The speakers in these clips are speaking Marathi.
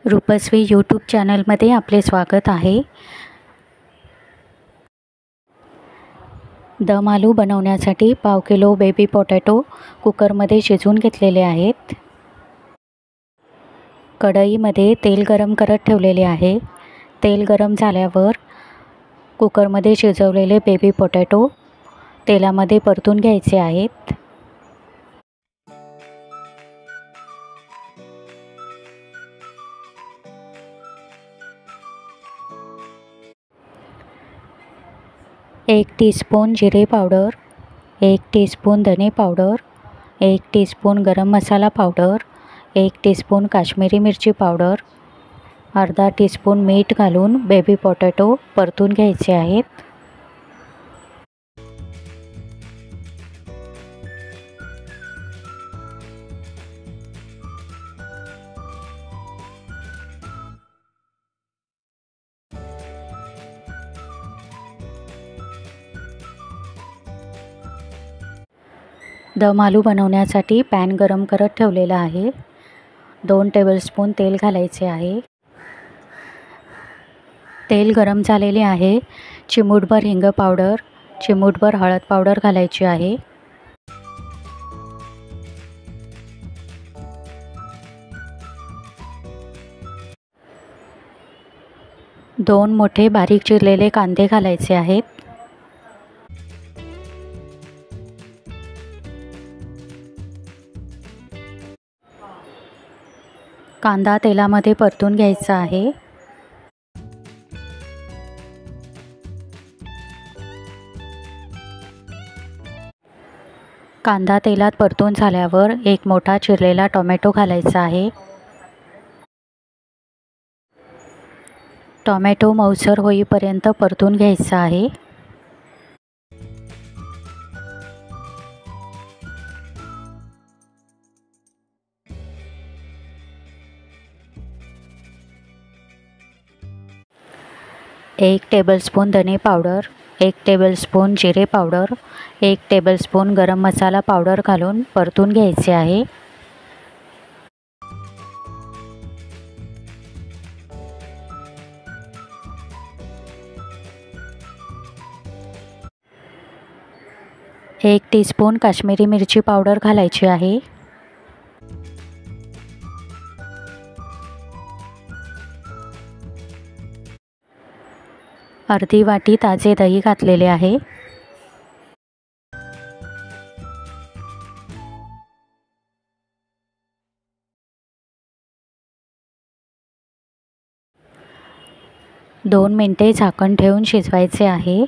रूपश्री यूट्यूब चॅनलमध्ये आपले स्वागत आहे। दम आलू बनवण्यासाठी पाव किलो बेबी पोटॅटो कुकरमध्ये शिजवून घेतलेले आहेत। कढईमध्ये तेल गरम करत ठेवलेले आहे। तेल गरम झाल्यावर कुकरमध्ये शिजवलेले बेबी पोटॅटो तेलामध्ये परतून घ्यायचे आहेत। एक टीस्पून जिरे पावडर, 1 टीस्पून धने पावडर, 1 टीस्पून गरम मसाला पावडर, 1 टीस्पून काश्मीरी मिरची पावडर, अर्धा टीस्पून मीठ घालून बेबी पोटॅटो परतून घ्यायचे आहेत। दम आलू बनवण्यासाठी पॅन गरम करत ठेवलेला आहे। 2 टेबलस्पून तेल घालायचे आहे। तेल गरम झालेले आहे। चिमूटभर हिंग पावडर, चिमूटभर हळद पावडर घालायची आहे। दोन मोठे बारीक चिरलेले कांदे घालायचे आहेत। कांदा तेलामध्ये परतून घ्यायचा आहे। कांदा तेलात परतून झाल्यावर एक मोठा चिरलेला टोमॅटो घालायचा आहे। टोमॅटो मऊसर होईपर्यंत परतून घ्यायचा आहे। एक टेबलस्पून धने पावडर, 1 टेबलस्पून जिरे पावडर, 1 टेबलस्पून गरम मसाला पावडर घालून परतून घ्यायचे आहे। एक टीस्पून काश्मीरी मिरची पावडर घालायची आहे। अर्धी वाटी ताजे दही घातलेले आहे। दोन मिनिटे झाकण ठेवून शिजवायचे आहे।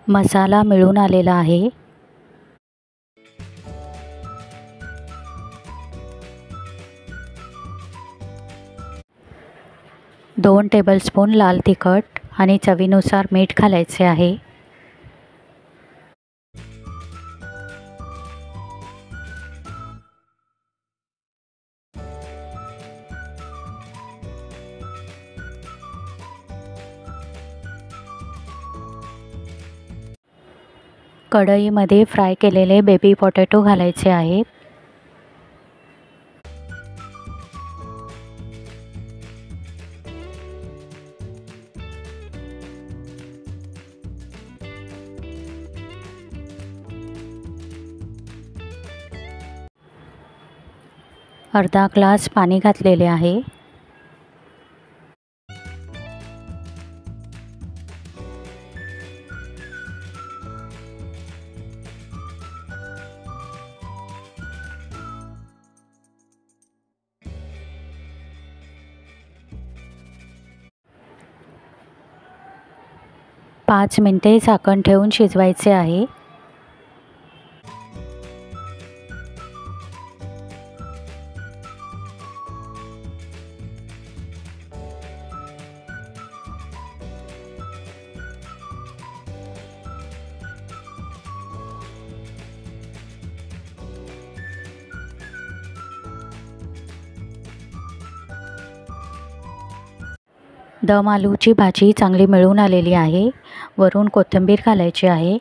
मसाला मिळून आलेला आहे। दोन टेबलस्पून लाल तिखट आणि चवीनुसार मीठ घालायचे आहे। कढईमध्ये फ्राय केलेले बेबी पोटॅटो घालायचे आहेत। अर्धा ग्लास पाणी घातलेले आहे। पाच मिनिटे झाकण ठेवून शिजवायचे आहे। दम आलूची भाजी चांगली मिळून आलेली आहे। वरून कोथिंबीर घालायची आहे।